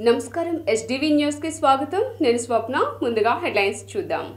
నమస్కారం SDV news కి స్వాగతం నేను స్వప్న ముందుగా హెడ్లైన్స్ చూద్దాం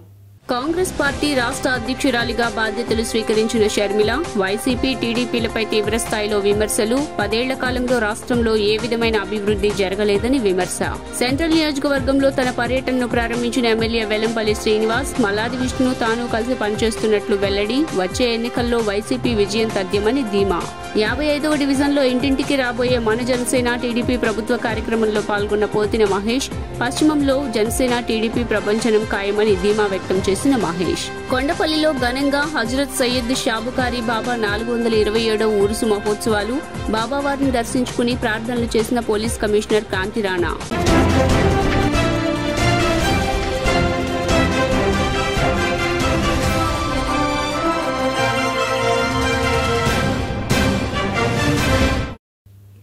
కాంగ్రెస్ పార్టీ రాష్ట్ర అధ్యక్షురాలిగా బాధ్యతలు స్వీకరించిన షర్మిల వైసీపీ టీడీపీలపై తీవ్ర స్థాయిలో విమర్శలు 10 ఏళ్ల కాలంలో రాష్ట్రంలో ఏ విధమైన అభివృద్ధి జరగలేదని విమర్శ సెంట్రల్ నియోజకవర్గంలో తన పర్యటనను ప్రారంభించిన ఎమ్మెల్యే వెల్లంపల్లి శ్రీనివాస్ మల్లాది విష్ణు తాను కలిసి పనిచేస్తున్నట్లు వెల్లడి వచ్చే ఎన్నికల్లో వైసీపీ విజయం తథ్యమని ధీమా 55వ డివిజన్లో ఇంటింటికి రాబోయే మన జనసేన టీడీపీ ప్రభుత్వ కార్యక్రమంలో పాల్గొన్న పోతిన మహేష్ పశ్చిమంలో జనసేన టీడీపీ ప్రభంజనం ఖాయమని ధీమా వ్యక్తం చేసిన మహేష్ కొండపల్లిలో ఘనంగా హజరత్ సయ్యద్ షాబుకారి బాబా 427వ ఊరుసు మహోత్సవాలు బాబావారిని దర్శించుకుని ప్రార్థనలు చేసిన పోలీస్ కమిషనర్ కాంతి రాణా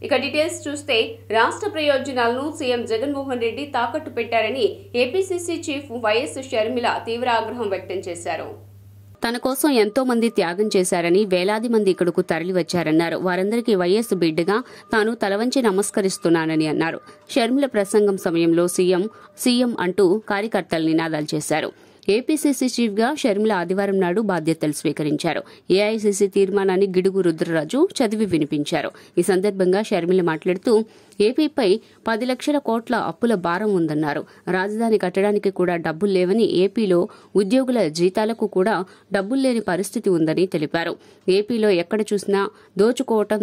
ఇక డీటెయిల్స్ చూస్తే రాష్ట్ర ప్రయోజనాలను సీఎం జగన్మోహన్ రెడ్డి తాకట్టు పెట్టారని ఏపీసీసీ చీఫ్ వైఎస్ షర్మిల తీవ్ర ఆగ్రహం వ్యక్తం చేశారు. తన కోసం ఎంతో మంది త్యాగం చేశారని వేలాది మంది ఇక్కడకు తరలి వచ్చారన్నారు. వారందరికీ వైఎస్ బిడ్డగా తాను తలవంచి నమస్కరిస్తున్నానని అన్నారు. షర్మిల ప్రసంగం సమయంలో సీఎం అంటూ కార్యకర్తలు నినాదాలు చేశారు. ఏపీసీసీ చీఫ్ గా షర్మిల ఆదివారం నాడు బాధ్యతలు స్వీకరించారు. ఏఐసీసీ తీర్మానాన్ని గిడుగు రుద్రరాజు చదివి వినిపించారు. ఈ సందర్భంగా షర్మిల మాట్లాడుతూ ఏపీపై 10 లక్షల కోట్ల అప్పుల భారం ఉందన్నారు. రాజధాని కట్టడానికి కూడా డబ్బులు లేవని ఏపీలో ఉద్యోగుల జీతాలకు కూడా డబ్బులు లేని పరిస్థితి ఉందని తెలిపారు. ఏపీలో ఎక్కడ చూసినా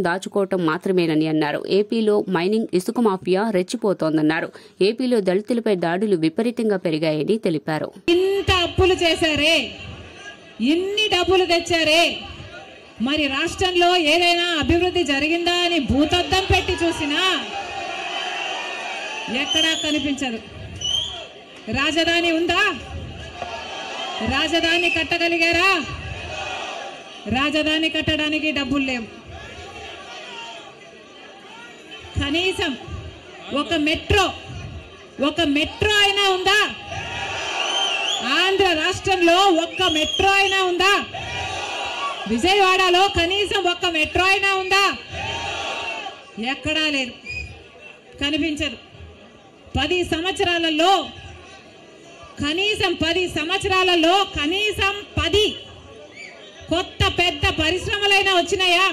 దాచుకోవటం మాత్రమేనని అన్నారు. ఏపీలో మైనింగ్ ఇసుక మాఫియా రెచ్చిపోతోందన్నారు. ఏపీలో దళితులపై దాడులు విపరీతంగా పెరిగాయని తెలిపారు. అప్పులు చేశారే, ఇన్ని డబ్బులు తెచ్చారే, మరి రాష్ట్రంలో ఏదైనా అభివృద్ధి జరిగిందా అని భూతద్దం పెట్టి చూసినా ఎక్కడా కనిపించదు. రాజధాని ఉందా? రాజధాని కట్టగలిగారా? రాజధాని కట్టడానికి డబ్బులు లేవు. కనీసం ఒక మెట్రో అయినా ఉందా? ఆంధ్ర రాష్ట్రంలో ఒక్క మెట్రో అయినా ఉందా? విజయవాడలో కనీసం ఒక్క మెట్రో అయినా ఉందా? ఎక్కడా లేదు, కనిపించదు. 10 సంవత్సరాలలో కనీసం 10 కొత్త పెద్ద పరిశ్రమలైనా వచ్చినాయా?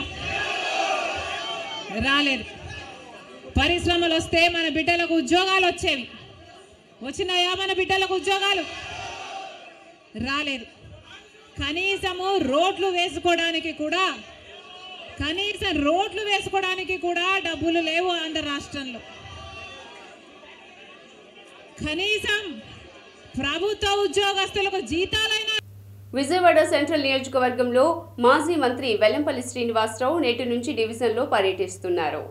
రాలేదు. పరిశ్రమలు వస్తే మన బిడ్డలకు ఉద్యోగాలు వచ్చేవి. వచ్చినాయా మన బిడ్డలకు ఉద్యోగాలు? రాలేదు. కనీసం రోడ్లు వేసుకోవడానికి కూడా డబ్బులు లేవు ఆంధ్ర రాష్ట్రంలో. కనీసం ప్రభుత్వ ఉద్యోగస్తులకు జీతాలైనా. విజయవాడ సెంట్రల్ నియోజకవర్గంలో మాజీ మంత్రి వెల్లంపల్లి శ్రీనివాసరావు నేటి నుంచి డివిజన్లో పర్యటిస్తున్నారు.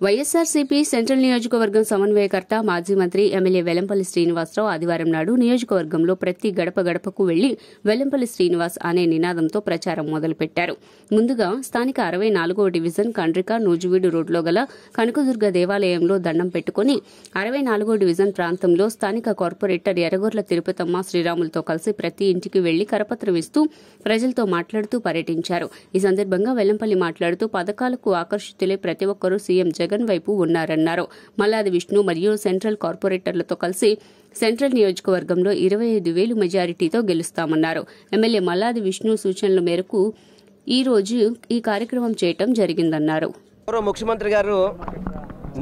వైఎస్సార్సీపీ సెంట్రల్ నియోజకవర్గం సమన్వయకర్త మాజీ మంత్రి ఎమ్మెల్యే వెల్లంపల్లి శ్రీనివాసరావు ఆదివారం నాడు నియోజకవర్గంలో ప్రతి గడప గడపకు వెళ్లి వెల్లంపల్లి శ్రీనివాస్ అనే నినాదంతో ప్రచారం మొదలుపెట్టారు. ముందుగా స్థానిక 64వ డివిజన్ కండ్రిక నూజివీడు రోడ్లో గల కనకదుర్గ దేవాలయంలో దండం పెట్టుకుని 64వ డివిజన్ ప్రాంతంలో స్థానిక కార్పొరేటర్ ఎర్రగొర్ల తిరుపతమ్మ శ్రీరాములతో కలిసి ప్రతి ఇంటికి వెళ్లి కరపత్రం ఇస్తూ ప్రజలతో మాట్లాడుతూ పర్యటించారు. ఈ సందర్భంగా వెల్లంపల్లి మాట్లాడుతూ పథకాలకు ఆకర్షితులే ప్రతి ఒక్కరూ సీఎం జగన్ వైపు ఉన్నారన్నారు. మల్లాది విష్ణు మరియు సెంట్రల్ కార్పొరేటర్లతో కలిసి సెంట్రల్ నియోజకవర్గంలో 25,000 మెజారిటీతో గెలుస్తామన్నారు. ఎమ్మెల్యే మల్లాది విష్ణు సూచనల మేరకు ఈ రోజు ఈ కార్యక్రమం చేయటం జరిగిందన్నారు. ముఖ్యమంత్రి గారు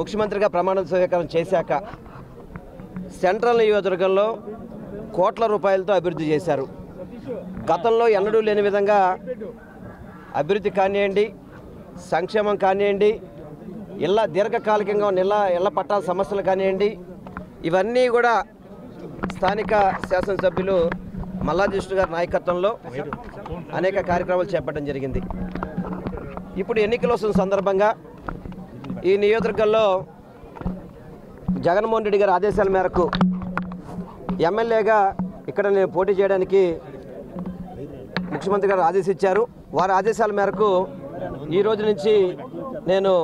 ముఖ్యమంత్రిగా ప్రమాణ స్వీకారం చేశాక సెంట్రల్ నియోజకవర్గంలో కోట్ల రూపాయలతో అభివృద్ధి చేశారు. గతంలో ఎన్నడూ లేని విధంగా అభివృద్ధి కానివ్వండి, సంక్షేమం కానివ్వండి, దీర్ఘకాలికంగా ఇళ్ల పట్టాల సమస్యలు కానివ్వండి, ఇవన్నీ కూడా స్థానిక శాసనసభ్యులు మల్లాది విష్ణు గారి నాయకత్వంలో అనేక కార్యక్రమాలు చేపట్టడం జరిగింది. ఇప్పుడు ఎన్నికలు వస్తున్న సందర్భంగా ఈ నియోజకవర్గంలో జగన్మోహన్ రెడ్డి గారి ఆదేశాల మేరకు ఎమ్మెల్యేగా ఇక్కడ నేను పోటీ చేయడానికి ముఖ్యమంత్రి గారు ఆదేశించారు. వారి ఆదేశాల మేరకు ఈ రోజు నుంచి నేను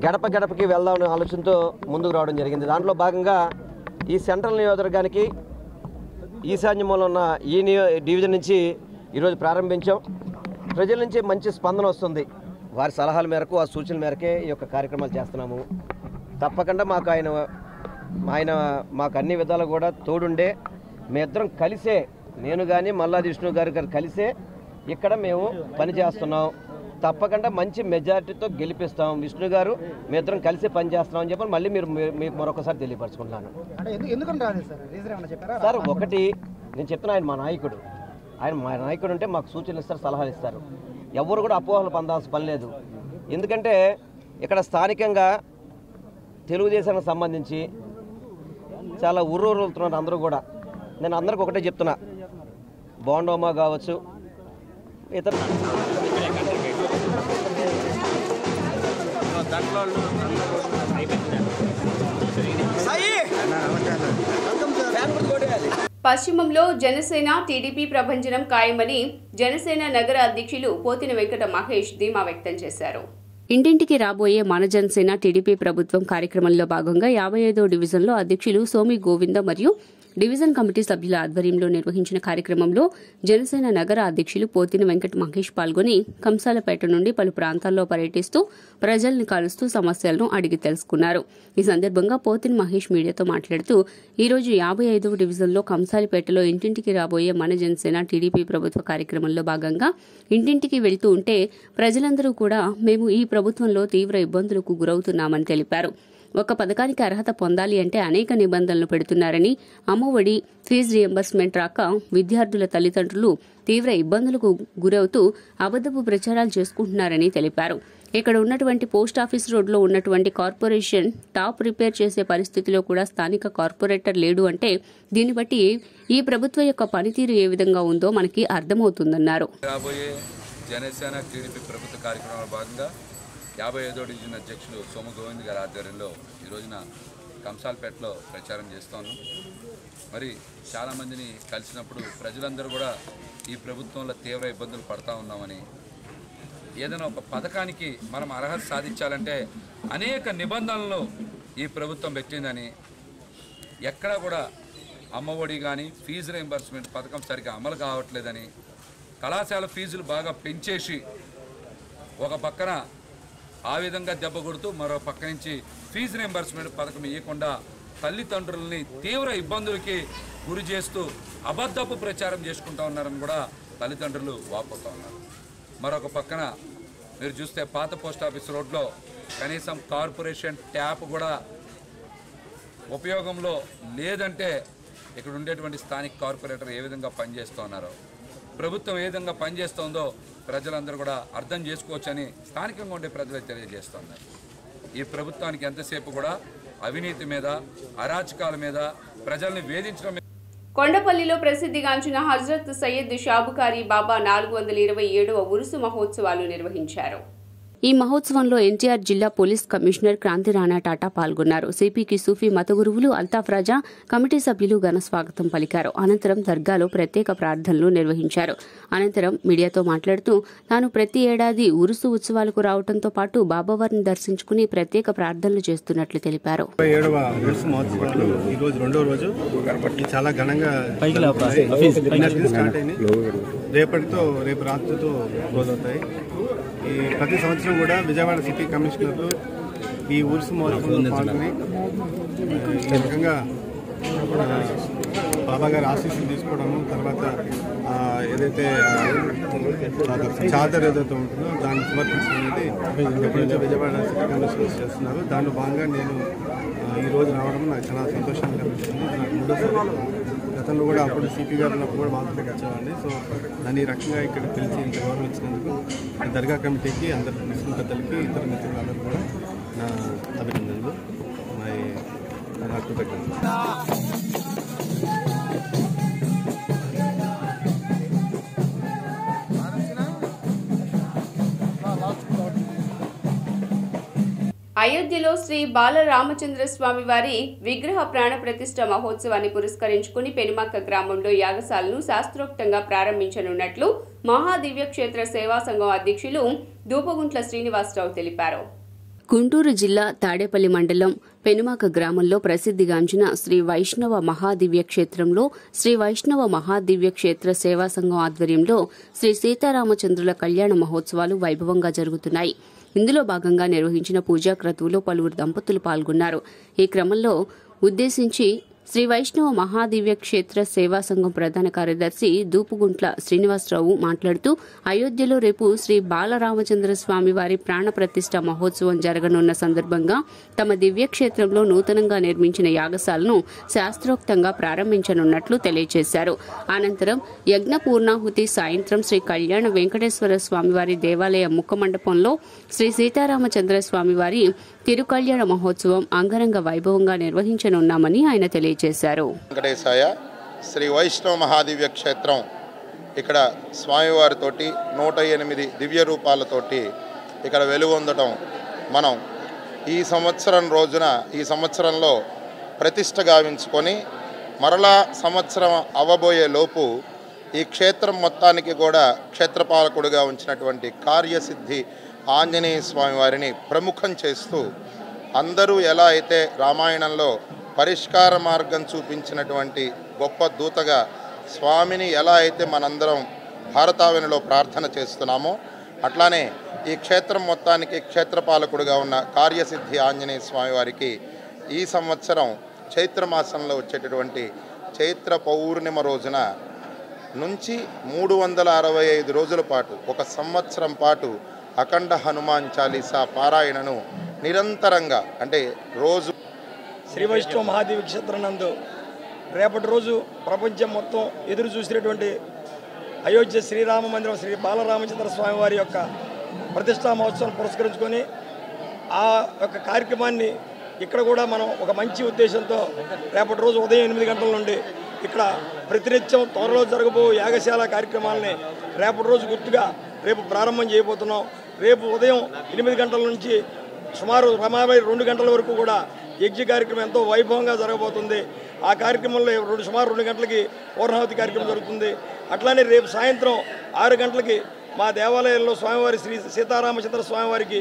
గడప గడపకి వెళ్దామనే ఆలోచనతో ముందుకు రావడం జరిగింది. దాంట్లో భాగంగా ఈ సెంట్రల్ నియోజకవర్గానికి ఈశాన్య మూల ఉన్న ఈ డివిజన్ నుంచి ఈరోజు ప్రారంభించాం. ప్రజల నుంచి మంచి స్పందన వస్తుంది. వారి సలహాల మేరకు ఆ సూచనల మేరకే ఈ యొక్క కార్యక్రమాలు చేస్తున్నాము. తప్పకుండా మాకు ఆయన ఆయన మాకు అన్ని విధాలు కూడా తోడుండే మేమిద్దరం కలిసే, నేను కానీ మల్లాది విష్ణు గారు కలిసే ఇక్కడ మేము పనిచేస్తున్నాం. తప్పకుండా మంచి మెజారిటీతో గెలిపిస్తాం. విష్ణు గారు మేమిద్దరం కలిసి పనిచేస్తున్నాం అని చెప్పి మళ్ళీ మీకు మరొకసారి తెలియపరచుకుంటున్నాను. సార్ ఒకటి నేను చెప్తున్నా, ఆయన మా నాయకుడు. ఆయన మా నాయకుడు అంటే మాకు సూచనలు ఇస్తారు, సలహాలు ఇస్తారు. ఎవరు కూడా అపోహలు పొందాల్సిన పని లేదు. ఎందుకంటే ఇక్కడ స్థానికంగా తెలుగుదేశానికి సంబంధించి చాలా ఉర్రూరుతున్నారు అందరూ కూడా. నేను అందరికి ఒకటే చెప్తున్నా, బోండోమా కావచ్చు, ఇతర పశ్చిమంలో జనసేన టీడీపీ ప్రభంజనం ఖాయమని జనసేన నగర అధ్యక్షులు పోతిన వెంకట మహేష్ ధీమా వ్యక్తం చేశారు. ఇంటింటికి రాబోయే మన జనసేన టీడీపీ ప్రభుత్వం కార్యక్రమంలో భాగంగా 55వ డివిజన్లో అధ్యక్షులు సోమి గోవింద మరియు డివిజన్ కమిటీ సభ్యుల ఆధ్వర్యంలో నిర్వహించిన కార్యక్రమంలో జనసేన నగర అధ్యక్షులు పోతిన వెంకట మహేష్ పాల్గొని కంసాలపేట నుండి పలు ప్రాంతాల్లో పర్యటిస్తూ ప్రజల్ని కలుస్తూ సమస్యలను అడిగి తెలుసుకున్నారు. ఈ సందర్భంగా పోతిన మహేష్ మీడియాతో మాట్లాడుతూ ఈ రోజు 55వ డివిజన్లో కంసాలపేటలో ఇంటింటికి రాబోయే మన జనసేన టీడీపీ ప్రభుత్వ కార్యక్రమంలో భాగంగా ఇంటింటికి వెళ్తూ ఉంటే ప్రజలందరూ కూడా మేము ఈ ప్రభుత్వంలో తీవ్ర ఇబ్బందులకు గురవుతున్నామని తెలిపారు. ఒక పథకానికి అర్హత పొందాలి అంటే అనేక నిబంధనలు పెడుతున్నారని, అమ్మఒడి, ఫీజు రియంబర్స్మెంట్ రాక విద్యార్థుల తల్లిదండ్రులు తీవ్ర ఇబ్బందులకు గురవుతూ అబద్దపు ప్రచారాలు చేసుకుంటున్నారని తెలిపారు. ఇక్కడ ఉన్నటువంటి పోస్టాఫీస్ రోడ్లో ఉన్నటువంటి కార్పొరేషన్ టాప్ రిపేర్ చేసే పరిస్థితిలో కూడా స్థానిక కార్పొరేటర్ లేడు అంటే దీన్ని బట్టి ఈ ప్రభుత్వం యొక్క పనితీరు ఏ విధంగా ఉందో మనకి అర్థమవుతుందన్నారు. జనసేన టీడీపీ ప్రభుత్వ కార్యక్రమంలో భాగంగా 55వ డివిజన్ అధ్యక్షులు సోమ గోవింద్ గారి ఆధ్వర్యంలో ఈ రోజున కంసాలపేటలో ప్రచారం చేస్తాను. మరి చాలామందిని కలిసినప్పుడు ప్రజలందరూ కూడా ఈ ప్రభుత్వంలో తీవ్ర ఇబ్బందులు పడతా ఉన్నామని, ఏదైనా ఒక పథకానికి మనం అర్హత సాధించాలంటే అనేక నిబంధనలు ఈ ప్రభుత్వం పెట్టిందని, ఎక్కడా కూడా అమ్మఒడి కానీ ఫీజు రీయింబర్స్మెంట్ పథకం సరిగ్గా అమలు కావట్లేదని, కళాశాల ఫీజులు బాగా పెంచేసి ఒక పక్కన ఆ విధంగా దెబ్బ కొడుతూ మరో పక్క నుంచి ఫీజు రీయింబర్స్మెంట్ పథకం ఇవ్వకుండా తల్లిదండ్రులని తీవ్ర ఇబ్బందులకి గురి చేస్తూ అబద్ధపు ప్రచారం చేసుకుంటా ఉన్నారని కూడా తల్లిదండ్రులు వాపోతూ ఉన్నారు. మరొక పక్కన మీరు చూస్తే పాత పోస్టాఫీస్ రోడ్లో కనీసం కార్పొరేషన్ ట్యాప్ కూడా ఉపయోగంలో లేదంటే ఇక్కడ ఉండేటువంటి స్థానిక కార్పొరేటర్ ఏ విధంగా పనిచేస్తూ ఉన్నారో, ప్రభుత్వం ఏ విధంగా పనిచేస్తుందో ప్రజలందరూ కూడా అర్థం చేసుకోవచ్చని స్థానికంగా ఉండే ప్రజలకు తెలియజేస్తున్నారు. ఈ ప్రభుత్వానికి ఎంతసేపు కూడా అవినీతి మీద, అరాచకాల మీద, ప్రజల్ని వేధించడం. కొండపల్లిలో ప్రసిద్ధిగాంచిన హజ్రత్ సయ్యద్ షాబుకారి బాబా 427వ ఉరుసు మహోత్సవాలు నిర్వహించారు. ఈ మహోత్సవంలో ఎన్టీఆర్ జిల్లా పోలీస్ కమిషనర్ క్రాంతి రాణా టాటా పాల్గొన్నారు. సిపికి సూఫీ మత గురువులు అల్తాఫ్ రాజా, కమిటీ సభ్యులు ఘన స్వాగతం పలికారు. అనంతరం దర్గాలో ప్రత్యేక ప్రార్థనలు నిర్వహించారు. అనంతరం మీడియాతో మాట్లాడుతూ తాను ప్రతి ఏడాది ఉరుసు ఉత్సవాలకు రావడంతో పాటు బాబావారిని దర్శించుకుని ప్రత్యేక ప్రార్థనలు చేస్తున్నట్లు తెలిపారు. ప్రతి సంవత్సరం కూడా విజయవాడ సిటీ కమిషనర్లు ఈ ఉరుసు మహోత్సవంలో పాల్గొని ఈ రకంగా బాబా గారి ఆశీస్సులు తీసుకోవడము, తర్వాత ఏదైతే చాదర్ ఏదైతే ఉంటుందో దాన్ని సమర్పించడం అనేది ఎప్పటి నుంచో విజయవాడ సిటీ కమిషనర్స్ చేస్తున్నారు. దాంట్లో భాగంగా నేను ఈరోజు రావడం నాకు చాలా సంతోషంగా కనిపిస్తుంది. నాకు మూడోసారి, గతంలో కూడా అప్పుడు సిపి గారు ఉన్నప్పుడు కూడా మాతో వచ్చేవాడిని. సో దాన్ని ఈ రకంగా ఇక్కడ పిలిచి ఇంత గౌరవం ఇచ్చినందుకు దర్గా కమిటీకి, అందరు ముస్లిం పెద్దలకి, ఇతర మిత్రులందరూ కూడా నా అభినందనలు, నా కృతజ్ఞతలు. అయోధ్యలో శ్రీ బాలరామచంద్ర స్వామి వారి విగ్రహ ప్రాణ ప్రతిష్ఠ మహోత్సవాన్ని పురస్కరించుకుని పెనుమక్క గ్రామంలో యాగశాలను శాస్త్రోక్తంగా ప్రారంభించనున్నట్లు మహాదివ్య క్షేత్ర సేవా సంఘం అధ్యక్షులు దూపగుంట్ల శ్రీనివాసరావు తెలిపారు. గుంటూరు జిల్లా తాడేపల్లి మండలం పెనుమాక గ్రామంలో ప్రసిద్ధిగాంచిన శ్రీ వైష్ణవ మహాదివ్య క్షేత్రంలో శ్రీ వైష్ణవ మహాదివ్య క్షేత్ర సేవా సంఘం ఆధ్వర్యంలో శ్రీ సీతారామచంద్రుల కళ్యాణ మహోత్సవాలు వైభవంగా జరుగుతున్నాయి. ఇందులో భాగంగా నిర్వహించిన పూజా క్రతువులో పలువురు దంపతులు పాల్గొన్నారు. ఈ క్రమంలో ఉద్దేశించి శ్రీ వైష్ణవ మహాదివ్య క్షేత్ర సేవా సంఘం ప్రధాన కార్యదర్శి దూపుగుంట్ల శ్రీనివాసరావు మాట్లాడుతూ అయోధ్యలో రేపు శ్రీ బాలరామచంద్ర స్వామి వారి ప్రాణ ప్రతిష్ఠ మహోత్సవం జరగనున్న సందర్భంగా తమ దివ్యక్షేత్రంలో నూతనంగా నిర్మించిన యాగశాలను శాస్త్రోక్తంగా ప్రారంభించనున్నట్లు తెలియజేశారు. అనంతరం యజ్ఞ పూర్ణాహుతి సాయంత్రం శ్రీ కళ్యాణ వెంకటేశ్వర స్వామివారి దేవాలయ ముఖ మండపంలో శ్రీ సీతారామచంద్ర స్వామివారి తిరుకళ్యాణ మహోత్సవం అంగరంగ వైభవంగా నిర్వహించనున్నామని ఆయన తెలియజేశారు. వెంకటేశాయ శ్రీ వైష్ణవ మహాదివ్య క్షేత్రం ఇక్కడ స్వామివారితోటి 108 దివ్య రూపాలతోటి ఇక్కడ వెలుగొందటం మనం ఈ సంవత్సరంలో ప్రతిష్ఠ గావించుకొని మరలా సంవత్సరం అవ్వబోయే లోపు ఈ క్షేత్రం మొత్తానికి కూడా క్షేత్రపాలకుడిగా ఉంచినటువంటి కార్యసిద్ధి ఆంజనేయ స్వామి వారిని ప్రముఖం చేస్తూ అందరూ ఎలా అయితే రామాయణంలో పరిష్కార మార్గం చూపించినటువంటి గొప్ప దూతగా స్వామిని ఎలా అయితే మనందరం భారతావనిలో ప్రార్థన చేస్తున్నామో అట్లానే ఈ క్షేత్రం మొత్తానికి క్షేత్రపాలకుడిగా ఉన్న కార్యసిద్ధి ఆంజనేయ స్వామి వారికి ఈ సంవత్సరం చైత్రమాసంలో వచ్చేటటువంటి చైత్ర పౌర్ణిమ రోజున నుంచి 365 రోజుల పాటు ఒక సంవత్సరం పాటు అఖండ హనుమాన్ చాలీసా పారాయణను నిరంతరంగా అంటే రోజు శ్రీ వైష్ణవ మహాదేవి క్షేత్రం నందు రేపటి రోజు ప్రపంచం మొత్తం ఎదురు చూసినటువంటి అయోధ్య శ్రీరామ మందిరం శ్రీ బాలరామచంద్ర స్వామి వారి యొక్క ప్రతిష్టా మహోత్సవం పురస్కరించుకొని ఆ యొక్క కార్యక్రమాన్ని ఇక్కడ కూడా మనం ఒక మంచి ఉద్దేశంతో రేపటి రోజు ఉదయం 8 గంటల నుండి ఇక్కడ ప్రతినిత్యం త్వరలో జరగబో యాగశాల కార్యక్రమాలని రేపటి రోజు గుర్తుగా రేపు ప్రారంభం చేయబోతున్నాం. రేపు ఉదయం 8 గంటల నుంచి సుమారు 2 గంటల వరకు కూడా యజ్ఞ కార్యక్రమం ఎంతో వైభవంగా జరగబోతుంది. ఆ కార్యక్రమంలో సుమారు 2 గంటలకి పూర్ణాహుతి కార్యక్రమం జరుగుతుంది. అట్లానే రేపు సాయంత్రం 6 గంటలకి మా దేవాలయంలో స్వామివారి శ్రీ సీతారామచంద్ర స్వామివారికి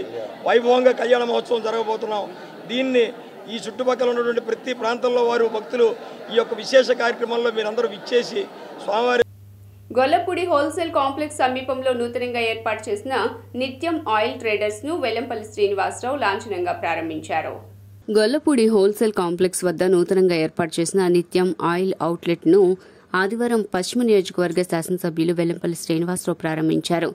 వైభవంగా కళ్యాణ మహోత్సవం జరగబోతున్నాం. దీన్ని ఈ చుట్టుపక్కల ఉన్నటువంటి ప్రతి ప్రాంతంలో వారు భక్తులు ఈ యొక్క విశేష కార్యక్రమంలో మీరందరూ విచ్చేసి స్వామివారి గొల్లపూడి హోల్సేల్ కాంప్లెక్స్ సమీపంలో నూతనంగా ఏర్పాటు చేసిన నిత్యం ఆయిల్ ట్రేడర్స్ ను వెల్లంపల్లి శ్రీనివాసరావు లాంఛనంగా ప్రారంభించారు. గొల్లపూడి హోల్సేల్ కాంప్లెక్స్ వద్ద నూతనంగా ఏర్పాటు చేసిన నిత్యం ఆయిల్ అవుట్లెట్ ను ఆదివారం పశ్చిమ నియోజకవర్గ శాసనసభ్యులు వెల్లంపల్లి శ్రీనివాసరావు ప్రారంభించారు.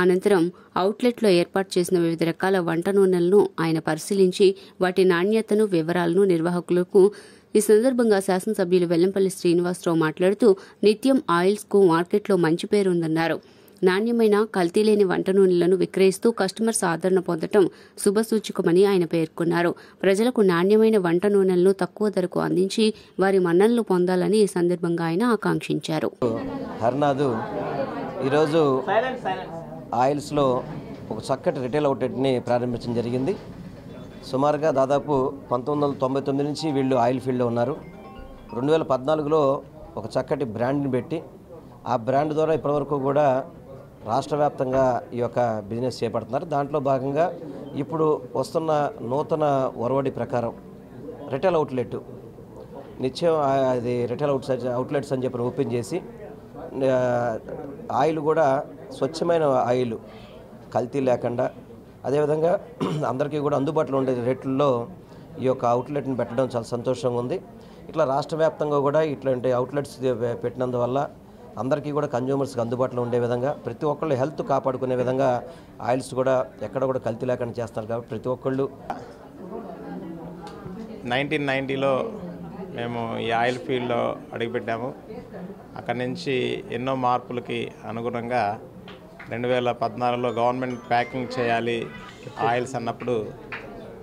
అనంతరం అవుట్లెట్లో ఏర్పాటు చేసిన వివిధ రకాల వంట నూనెలను ఆయన పరిశీలించి వాటి నాణ్యతను వివరాలను నిర్వాహకులకు ఈ సందర్భంగా శాసనసభ్యులు వెల్లంపల్లి శ్రీనివాసరావు మాట్లాడుతూ నిత్యం ఆయిల్స్ కు మార్కెట్లో మంచి పేరుందన్నారు. నాణ్యమైన కల్తీ లేని వంట నూనెలను విక్రయిస్తూ కస్టమర్స్ ఆదరణ పొందడం శుభసూచకమని ఆయన పేర్కొన్నారు. ప్రజలకు నాణ్యమైన వంట నూనెలను తక్కువ ధరకు అందించి వారి మన్ననలు పొందాలని ఈ సందర్భంగా ఆయన ఆకాంక్షించారు. హర్నాథ్ ఈరోజు ఆయిల్స్లో ఒక చక్కటి రిటైల్ అవుట్లెట్ని ప్రారంభించడం జరిగింది. సుమారుగా దాదాపు 1999 నుంచి వీళ్ళు ఆయిల్ ఫీల్డ్లో ఉన్నారు. 2014లో ఒక చక్కటి బ్రాండ్ని పెట్టి ఆ బ్రాండ్ ద్వారా ఇప్పటివరకు కూడా రాష్ట్ర వ్యాప్తంగా ఈ యొక్క బిజినెస్ చేపడుతున్నారు. దాంట్లో భాగంగా ఇప్పుడు వస్తున్న నూతన ఒరవడి ప్రకారం రిటైల్ అవుట్లెట్ నిత్యం అది రిటైల్ అవుట్లెట్స్ అని చెప్పి ఓపెన్ చేసి ఆయిల్ కూడా స్వచ్ఛమైన ఆయిల్ కల్తీ లేకుండా అదేవిధంగా అందరికీ కూడా అందుబాటులో ఉండే రేట్లలో ఈ యొక్క అవుట్లెట్ని పెట్టడం చాలా సంతోషంగా ఉంది. ఇట్లా రాష్ట్ర వ్యాప్తంగా కూడా ఇట్లాంటి అవుట్లెట్స్ పెట్టినందువల్ల అందరికీ కూడా కన్జ్యూమర్స్కి అందుబాటులో ఉండే విధంగా ప్రతి ఒక్కళ్ళు హెల్త్ కాపాడుకునే విధంగా ఆయిల్స్ కూడా ఎక్కడ కూడా కల్తీ లేకుండా చేస్తారు. కాబట్టి ప్రతి ఒక్కళ్ళు 1990లో మేము ఈ ఆయిల్ ఫీల్డ్లో అడుగుపెట్టాము. అక్కడి నుంచి ఎన్నో మార్పులకి అనుగుణంగా 2014లో గవర్నమెంట్ ప్యాకింగ్ చేయాలి ఆయిల్స్ అన్నప్పుడు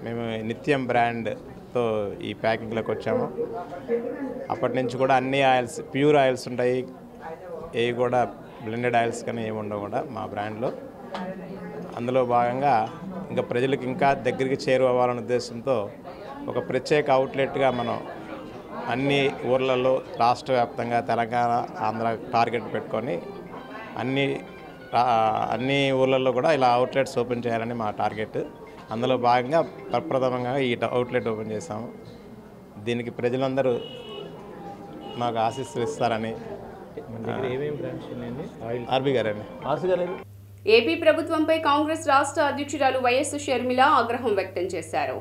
మేము నిత్యం బ్రాండ్తో ఈ ప్యాకింగ్లోకి వచ్చాము. అప్పటి నుంచి కూడా అన్ని ఆయిల్స్ ప్యూర్ ఆయిల్స్ ఉంటాయి, ఏవి కూడా బ్లెండెడ్ ఆయిల్స్ కానీ ఏమి ఉండవు కూడా మా బ్రాండ్లో. అందులో భాగంగా ఇంకా ప్రజలకు ఇంకా దగ్గరికి చేరువవ్వాలనే ఉద్దేశంతో ఒక ప్రత్యేక అవుట్లెట్గా మనం అన్ని ఊర్లలో రాష్ట్ర వ్యాప్తంగా తెలంగాణ ఆంధ్ర టార్గెట్ పెట్టుకొని అన్ని ఊర్లలో కూడా ఇలా అవుట్లెట్స్ ఓపెన్ చేయాలని మా టార్గెట్. అందులో భాగంగా ప్రప్రథమంగా ఈ అవుట్లెట్ ఓపెన్ చేశాము. దీనికి ప్రజలందరూ మాకు ఆశీస్సులు ఇస్తారని ఆర్బీ గారండి. ఏపీ ప్రభుత్వంపై కాంగ్రెస్ రాష్ట్ర అధ్యక్షురాలు వైఎస్ షర్మిల ఆగ్రహం వ్యక్తం చేశారు.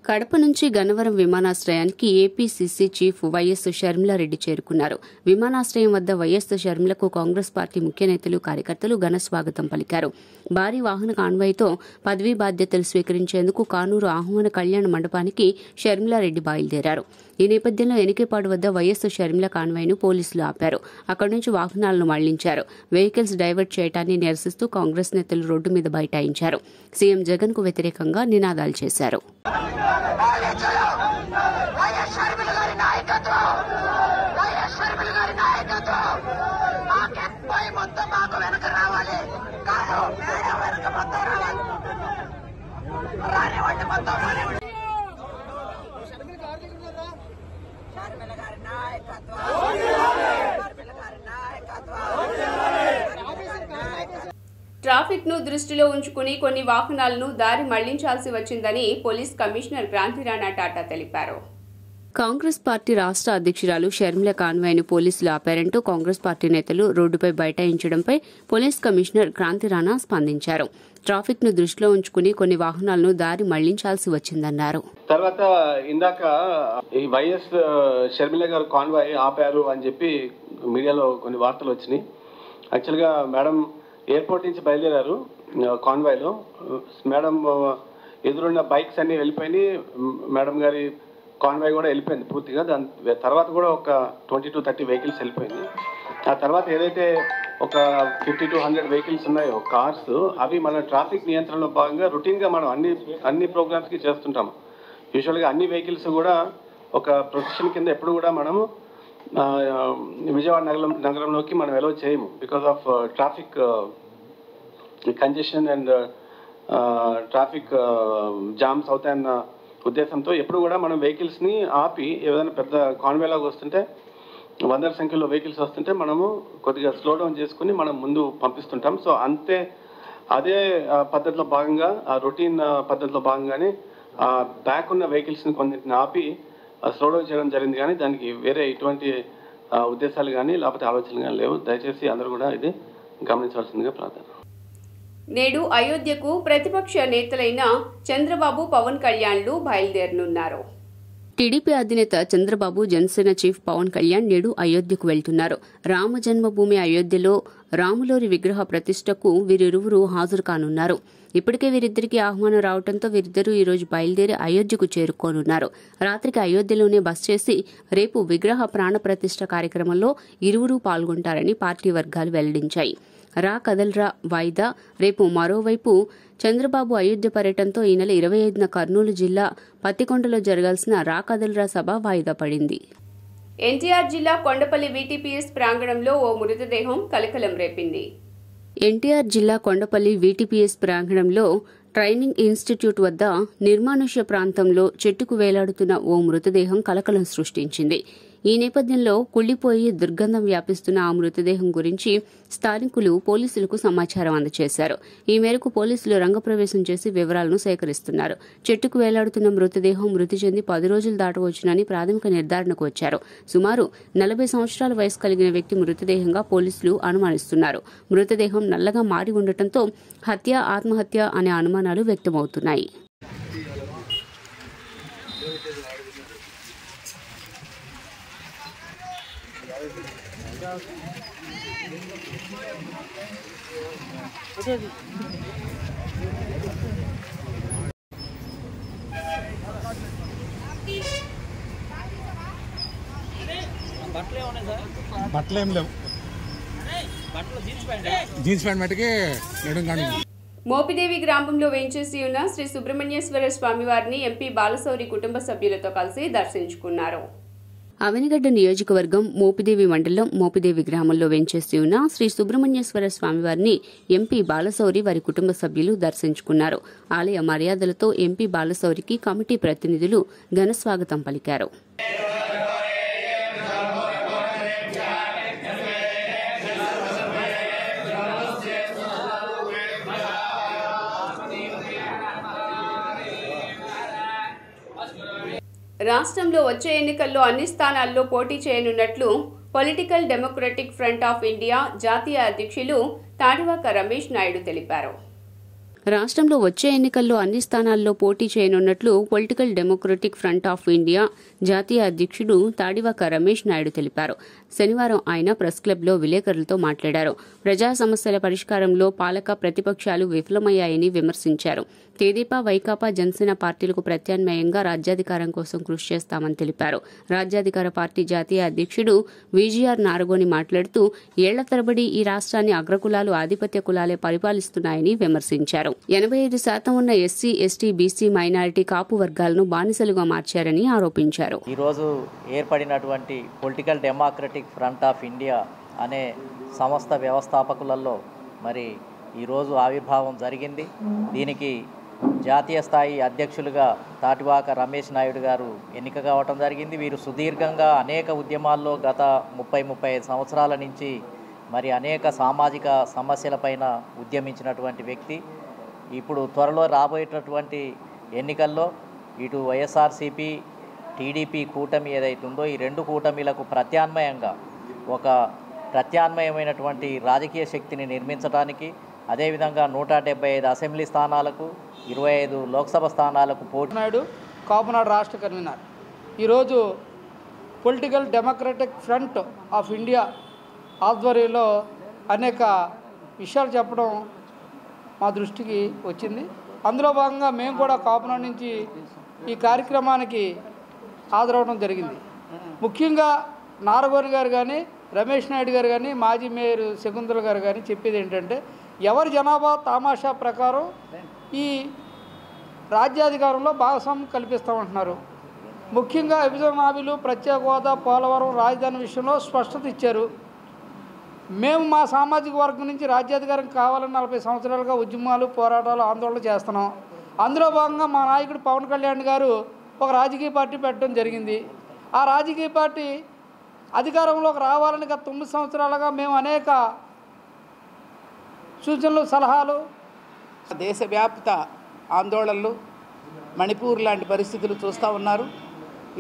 కడప నుంచి గన్నవరం విమానాశ్రయానికి ఏపీసీసీ చీఫ్ వైఎస్ షర్మిలారెడ్డి చేరుకున్నారు. విమానాశ్రయం వద్ద వైఎస్ షర్మిలకు కాంగ్రెస్ పార్టీ ముఖ్య నేతలు, కార్యకర్తలు ఘన స్వాగతం పలికారు. భారీ వాహన కాన్వాయ్తో పదవీ బాధ్యతలు స్వీకరించేందుకు కానూరు ఆహ్వాన కళ్యాణ మండపానికి షర్మిలారెడ్డి బయలుదేరారు. ఈ నేపథ్యంలో ఎనికేపాడు వద్ద వైఎస్ షర్మిల కాన్వాయ్ను పోలీసులు ఆపారు. అక్కడి నుంచి వాహనాలను మళ్లించారు. వెహికల్స్ డైవర్ట్ చేయడాన్ని నిరసిస్తూ కాంగ్రెస్ నేతలు రోడ్డు మీద బైఠాయించారు. సీఎం జగన్ కు వ్యతిరేకంగా నినాదాలు చేశారు. ట్రాఫిక్ ను దృష్టిలో ఉంచుకుని కొన్ని వాహనాలను దారి మళ్లించాల్సి వచ్చిందని పోలీస్ కమిషనర్ క్రాంతిరాణా టాటా తెలిపారు. కాంగ్రెస్ పార్టీ రాష్ట్ర అధ్యక్షురాలు షర్మిల కాన్వాయ్ను పోలీసులు ఆపారంటూ కాంగ్రెస్ పార్టీ నేతలు రోడ్డుపై బైఠాయించడంపై పోలీస్ కమిషనర్ క్రాంతిరాణా స్పందించారు. ట్రాఫిక్ ను దృష్టిలో ఉంచుకుని కొన్ని వాహనాలను దారి మళ్లించాల్సి వచ్చిందన్నారు. తర్వాత ఇందాక ఈ వైఎస్ షర్మిల గారు కాన్వాయ్ ఆపారు అని చెప్పి మీడియాలో కొన్ని వార్తలు వచ్చినాయి. యాక్చువల్గా మేడం ఎయిర్పోర్ట్ నుంచి బయలుదేరారు కాన్వాయ్లో. మేడం ఎదురున్న బైక్స్ అన్ని వెళ్ళిపోయినాయి. మేడం గారి కాన్వాయ్ కూడా వెళ్ళిపోయింది పూర్తిగా. దాని తర్వాత కూడా ఒక 20 to 30 వెహికల్స్ వెళ్ళిపోయింది. ఆ తర్వాత ఏదైతే ఒక 50 to 100 వెహికల్స్ ఉన్నాయో కార్స్, అవి మన ట్రాఫిక్ నియంత్రణలో భాగంగా రొటీన్గా మనం అన్ని ప్రోగ్రామ్స్కి చేస్తుంటాం. యూజువల్గా అన్ని వెహికల్స్ కూడా ఒక ప్రొసెషన్ కింద ఎప్పుడు కూడా మనము విజయవాడ నగరంలోకి మనం ఎలో చేయము because of traffic congestion and traffic jams అవుతాయన్న ఉద్దేశంతో ఎప్పుడు కూడా మనం వెహికల్స్ని ఆపి ఏదైనా పెద్ద కాన్వేలాగా వస్తుంటే వందల సంఖ్యలో వెహికల్స్ వస్తుంటే మనము కొద్దిగా స్లో డౌన్ చేసుకుని మనం ముందు పంపిస్తుంటాం. సో అదే పద్ధతిలో భాగంగా, ఆ రొటీన్ పద్ధతిలో భాగంగానే బ్యాక్ ఉన్న వెహికల్స్ని కొన్నింటిని ఆపి స్లో డౌన్ చేయడం జరిగింది. కానీ దానికి వేరే ఎటువంటి ఉద్దేశాలు కానీ లేకపోతే ఆలోచనలు కానీ లేవు. దయచేసి అందరూ కూడా ఇది గమనించవలసిందిగా ప్రార్థన. నేడు అయోధ్యకు ప్రతిపక్ష నేతలైన చంద్రబాబు, పవన్ కళ్యాణ్లు బయలుదేరనున్నారు. టీడీపీ అధినేత చంద్రబాబు, జనసేన చీఫ్ పవన్ కళ్యాణ్ నేడు అయోధ్యకు వెళ్తున్నారు. రామ జన్మభూమి అయోధ్యలో రాములోరి విగ్రహ ప్రతిష్టకు వీరిరువురు హాజరు కానున్నారు. ఇప్పటికే వీరిద్దరికీ ఆహ్వానం రావడంతో వీరిద్దరూ ఈ రోజు బయలుదేరి అయోధ్యకు చేరుకోనున్నారు. రాత్రికి అయోధ్యలోనే బస చేసి రేపు విగ్రహ ప్రాణ ప్రతిష్ఠ కార్యక్రమంలో ఇరువురూ పాల్గొంటారని పార్టీ వర్గాలు వెల్లడించాయి. రా కదల్రా వాయిదా. రేపు మరోవైపు చంద్రబాబు అయోధ్య పర్యటనతో ఈ నెల 25న కర్నూలు జిల్లా పత్తికొండలో జరగాల్సిన రా కదల్రా సభ వాయిదా పడింది. ఎన్టీఆర్ జిల్లా కొండపల్లి వీటీపీఎస్ ప్రాంగణంలో ఓ మృతదేహం కలకలం రేపింది. ఎన్టీఆర్ జిల్లా కొండపల్లి వీటీపీఎస్ ప్రాంగణంలో ట్రైనింగ్ ఇన్స్టిట్యూట్ వద్ద నిర్మానుష్య ప్రాంతంలో చెట్టుకు వేలాడుతున్న ఓ మృతదేహం కలకలం సృష్టించింది. ఈ నేపథ్యంలో కుళ్లిపోయి దుర్గంధం వ్యాపిస్తున్న ఆ మృతదేహం గురించి స్థానికులు పోలీసులకు సమాచారం అందజేశారు. ఈ మేరకు పోలీసులు రంగప్రవేశం చేసి వివరాలను సేకరిస్తున్నారు. చెట్టుకు వేలాడుతున్న మృతదేహం మృతి చెంది 10 రోజులు దాటవచ్చునని ప్రాథమిక నిర్ధారణకు వచ్చారు. సుమారు 40 సంవత్సరాల వయసు కలిగిన వ్యక్తి మృతదేహంగా పోలీసులు అనుమానిస్తున్నారు. మృతదేహం నల్లగా మారి ఉండటంతో హత్య, ఆత్మహత్య అనే అనుమానాలు వ్యక్తమవుతున్నాయి. బట్టలు ఏం లేవు. జీన్స్ ప్యాంట్ మటుకే నడుంగాని. మోపిదేవి గ్రామంలో వేంచేసి ఉన్న శ్రీ సుబ్రహ్మణ్యేశ్వర స్వామివారిని ఎంపీ బాలశౌరి కుటుంబ సభ్యులతో కలిసి దర్శించుకున్నారు. అవనిగడ్డ నియోజకవర్గం మోపిదేవి మండలం మోపిదేవి గ్రామంలో వేంచేసి ఉన్న శ్రీ సుబ్రహ్మణ్యేశ్వర స్వామివారిని ఎంపీ బాలశౌరి వారి కుటుంబ సభ్యులు దర్శించుకున్నారు. ఆలయ మర్యాదలతో ఎంపీ బాలశౌరికి కమిటీ ప్రతినిధులు ఘన స్వాగతం పలికారు. రాష్ట్రంలో వచ్చే ఎన్నికల్లో అన్ని స్థానాల్లో పోటీ చేయనున్నట్లు political democratic front of India జాతీయ అధ్యక్షులు తాడివాక రమేష్ నాయుడు తెలిపారు. రాష్ట్రంలో వచ్చే ఎన్నికల్లో అన్ని స్థానాల్లో పోటీ చేయనున్నట్లు political democratic front of India జాతీయ అధ్యక్షుడు తాడివాక రమేష్ నాయుడు తెలిపారు. శనివారం ఆయన ప్రెస్ క్లబ్లో విలేకరులతో మాట్లాడారు. ప్రజా సమస్యల పరిష్కారంలో పాలక ప్రతిపక్షాలు విఫలమయ్యాయని విమర్శించారు. తెదేపా, వైకాపా, జనసేన పార్టీలకు ప్రత్యామ్నాయంగా రాజ్యాధికారం కోసం కృషి చేస్తామని తెలిపారు. రాజ్యాధికార పార్టీ జాతీయ అధ్యక్షుడు విజిఆర్ నారగోని మాట్లాడుతూ ఏళ్ల తరబడి ఈ రాష్ట్రాన్ని అగ్రకులాలు, ఆధిపత్య కులాలే పరిపాలిస్తున్నాయని విమర్శించారు. 85% ఉన్న ఎస్సీ, ఎస్టీ, బీసీ, మైనారిటీ, కాపు వర్గాలను బానిసలుగా మార్చారని ఆరోపించారు. ఈరోజు ఏర్పడినటువంటి political democratic front of India అనే సంస్థ వ్యవస్థాపకులలో మరి ఈరోజు ఆవిర్భావం జరిగింది. దీనికి జాతీయ స్థాయి అధ్యక్షులుగా తాటివాక రమేష్ నాయుడు గారు ఎన్నిక కావటం జరిగింది. వీరు సుదీర్ఘంగా అనేక ఉద్యమాల్లో గత 30-35 సంవత్సరాల నుంచి మరి అనేక సామాజిక సమస్యలపైన ఉద్యమించినటువంటి వ్యక్తి. ఇప్పుడు త్వరలో రాబోయేటటువంటి ఎన్నికల్లో ఇటు వైఎస్ఆర్సీపీ, టీడీపీ కూటమి ఏదైతే ఉందో ఈ రెండు కూటమిలకు ప్రత్యామ్నాయంగా ఒక ప్రత్యామ్నాయమైనటువంటి రాజకీయ శక్తిని నిర్మించడానికి, అదేవిధంగా 175 అసెంబ్లీ స్థానాలకు, 25 లోక్సభ స్థానాలకు పోటీ. నాయుడు కాపునాడు రాష్ట్ర కన్వీనర్. ఈరోజు political democratic front of India ఆధ్వర్యంలో అనేక విషయాలు చెప్పడం మా దృష్టికి వచ్చింది. అందులో భాగంగా మేము కూడా కాపునాడు నుంచి ఈ కార్యక్రమానికి హాజరవడం జరిగింది. ముఖ్యంగా నారగోని గారు కానీ, రమేష్ నాయుడు గారు కానీ, మాజీ మేయర్ శకుంతల గారు కానీ చెప్పేది ఏంటంటే ఎవరి జనాభా తామాషా ప్రకారం ఈ రాజ్యాధికారంలో భాగస్వామ్యం కల్పిస్తామంటున్నారు. ముఖ్యంగా విభజన హామీలు, ప్రత్యేక హోదా, పోలవరం, రాజధాని విషయంలో స్పష్టత ఇచ్చారు. మేము మా సామాజిక వర్గం నుంచి రాజ్యాధికారం కావాలని 40 సంవత్సరాలుగా ఉద్యమాలు, పోరాటాలు, ఆందోళన చేస్తున్నాం. అందులో భాగంగా మా నాయకుడు పవన్ కళ్యాణ్ గారు ఒక రాజకీయ పార్టీ పెట్టడం జరిగింది. ఆ రాజకీయ పార్టీ అధికారంలోకి రావాలని గత 9 సంవత్సరాలుగా మేము అనేక సూచనలు, సలహాలు. దేశవ్యాప్త ఆందోళనలు, మణిపూర్ లాంటి పరిస్థితులు చూస్తూ ఉన్నారు.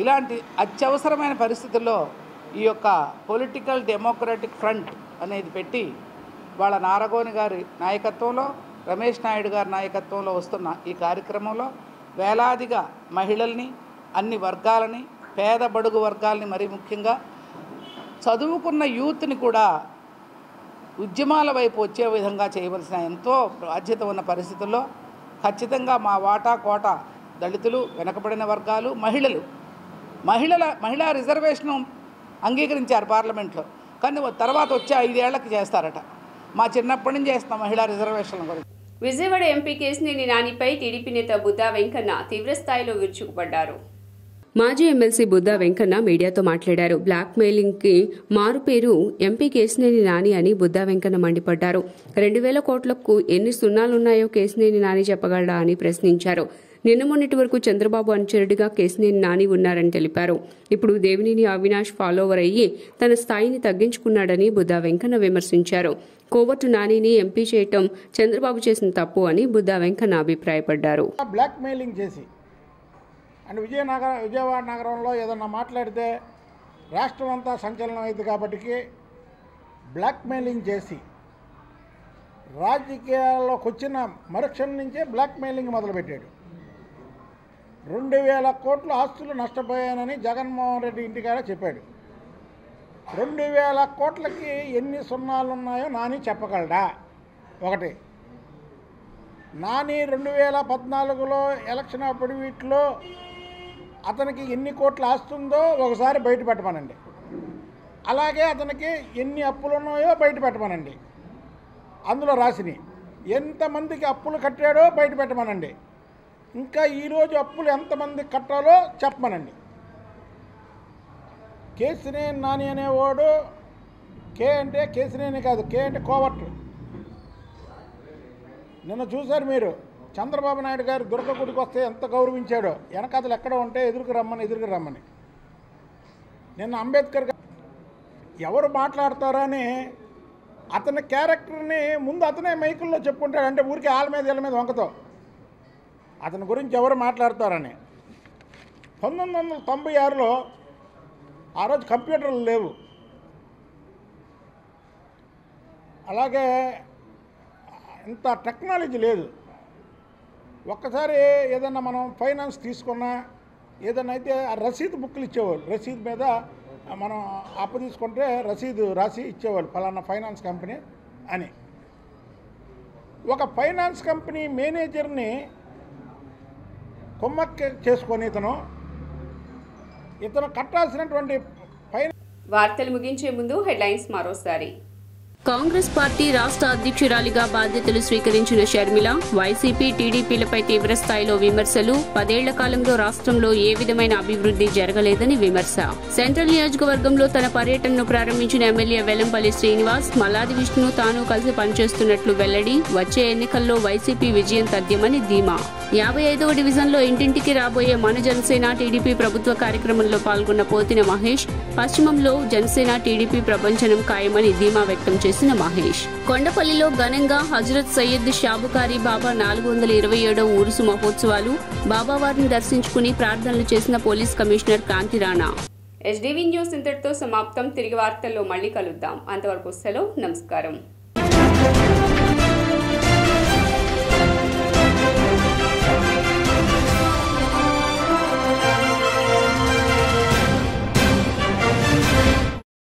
ఇలాంటి అత్యవసరమైన పరిస్థితుల్లో ఈ యొక్క పొలిటికల్ డెమోక్రటిక్ ఫ్రంట్ అనేది పెట్టి వాళ్ళ నారగోని గారి నాయకత్వంలో, రమేష్ నాయుడు గారి నాయకత్వంలో వస్తున్న ఈ కార్యక్రమంలో వేలాదిగా మహిళల్ని, అన్ని వర్గాలని, పేద బడుగు వర్గాలని, మరీ ముఖ్యంగా చదువుకున్న యూత్ని కూడా ఉద్యమాల వైపు వచ్చే విధంగా చేయవలసిన ఎంతో బాధ్యత ఉన్న పరిస్థితుల్లో ఖచ్చితంగా మా వాటా కోట దళితులు, వెనకబడిన వర్గాలు, మహిళా రిజర్వేషను అంగీకరించారు పార్లమెంట్లో. కానీ తర్వాత వచ్చే 5 ఏళ్లకి చేస్తారట. మా చిన్నప్పటి నుంచి చేస్తాం మహిళా రిజర్వేషన్ల గురించి. విజయవాడ ఎంపీ కేశినేని నానిపై టీడీపీ నేత బుద్దా వెంకన్న తీవ్రస్థాయిలో విరుచుకుపడ్డారు. మాజీ ఎమ్మెల్సీ బుద్దా వెంకన్న మీడియాతో మాట్లాడారు. బ్లాక్ మెయిలింగ్ కి మారుపేరు ఎంపీ కేశినేని నాని అని బుద్దా వెంకన్న మండిపడ్డారు. 2000 కోట్లకు ఎన్ని సున్నాలున్నాయో కేశినేని నాని చెప్పగలడా అని ప్రశ్నించారు. నిన్న మొన్నటి వరకు చంద్రబాబు అనుచరుడిగా కేశినేని నాని ఉన్నారని తెలిపారు. ఇప్పుడు దేవినేని అవినాష్ ఫాలోవర్ అయ్యి తన స్థాయిని తగ్గించుకున్నాడని బుద్దా వెంకన్న విమర్శించారు. కోవట్టు నానిని ఎంపీ చేయటం చంద్రబాబు చేసిన తప్పు అని బుద్దా వెంకన్న అభిప్రాయపడ్డారు. బ్లాక్ మెయిలింగ్ చేసి అండ్ విజయవాడ నగరంలో ఏదన్నా మాట్లాడితే రాష్ట్రం అంతా సంచలనం అయింది కాబట్టి బ్లాక్ మెయిలింగ్ చేసి రాజకీయాల్లోకి వచ్చిన మరుక్షణం నుంచే బ్లాక్ మెయిలింగ్ మొదలుపెట్టాడు. 2000 కోట్ల ఆస్తులు నష్టపోయానని జగన్మోహన్ రెడ్డి ఇంటికాడ చెప్పాడు. 2000 కోట్లకి ఎన్ని సున్నాలున్నాయో నాని చెప్పగలడా? ఒకటి. నాని 2014లో ఎలక్షన్ అప్పుడు వీటిలో అతనికి ఎన్ని కోట్ల ఆస్తుందో ఒకసారి బయట పెట్టమనండి. అలాగే అతనికి ఎన్ని అప్పులు ఉన్నాయో బయట పెట్టమనండి. అందులో రాసిని ఎంతమందికి అప్పులు కట్టాడో బయట పెట్టమనండి. ఇంకా ఈరోజు అప్పులు ఎంతమంది కట్టాలో చెప్పమనండి. కేశినేని నాని అనేవాడు కే అంటే కేశినేని కాదు, కే అంటే కోవట్టు. నిన్న చూశారు మీరు, చంద్రబాబు నాయుడు గారు దుర్గ గుడికి వస్తే ఎంత గౌరవించాడో. వెనకాతలు ఎక్కడ ఉంటే ఎదురుకు రమ్మని. నిన్న అంబేద్కర్ గారు ఎవరు మాట్లాడతారని అతని క్యారెక్టర్ని ముందు అతనే మైకుల్లో చెప్పుకుంటాడు. అంటే ఊరికి వాళ్ళ మీద వంకతో అతని గురించి ఎవరు మాట్లాడతారని. 1996లో ఆ రోజు కంప్యూటర్లు లేవు. అలాగే ఇంత టెక్నాలజీ లేదు. ఒక్కసారి ఏదన్నా మనం ఫైనాన్స్ తీసుకున్నా ఏదన్నా అయితే ఆ రసీదు బుక్లు ఇచ్చేవాళ్ళు, రసీదు మీద మనం అప్పు తీసుకుంటే రసీదు రాసి ఇచ్చేవాళ్ళు ఫలానా ఫైనాన్స్ కంపెనీ అని. ఒక ఫైనాన్స్ కంపెనీ మేనేజర్ని కొమ్మక్క చేసుకొని ఇతను కట్టాల్సినటువంటి వార్తలు ముగించే ముందు హెడ్లైన్స్ మరోసారి. కాంగ్రెస్ పార్టీ రాష్ట్ర అధ్యక్షురాలిగా బాధ్యతలు స్వీకరించిన షర్మిల వైసీపీ టీడీపీలపై తీవ్రస్థాయిలో విమర్శలు. 10 ఏళ్ల కాలంలో రాష్ట్రంలో ఏ విధమైన అభివృద్ధి జరగలేదని విమర్శ. సెంట్రల్ నియోజకవర్గంలో తన పర్యటనను ప్రారంభించిన ఎమ్మెల్యే వెల్లంపల్లి శ్రీనివాస్ మల్లాది విష్ణు తాను కలిసి పనిచేస్తున్నట్లు వెల్లడి. వచ్చే ఎన్నికల్లో వైసీపీ విజయం తథ్యమని ధీమా. 55వ డివిజన్లో ఇంటింటికి రాబోయే మన జనసేన టీడీపీ ప్రభుత్వ కార్యక్రమంలో పాల్గొన్న పోతిన మహేష్. పశ్చిమంలో జనసేన టీడీపీ ప్రపంచనం ఖాయమని ధీమా వ్యక్తం చేసిన మహేష్. కొండపల్లిలో ఘనంగా హజరత్ సయ్యద్ షాబుకారి బాబా 427వ ఊరుసు మహోత్సవాలు. బాబావారిని దర్శించుకుని ప్రార్థనలు చేసిన పోలీస్ కమిషనర్ కాంతి రాణా. ఎస్డీవీ న్యూస్ ఇంతటితో సమాప్తం. తిరిగి వార్తల్లో మళ్ళీ కలుద్దాం. అంతవరకు సెలవు. నమస్కారం.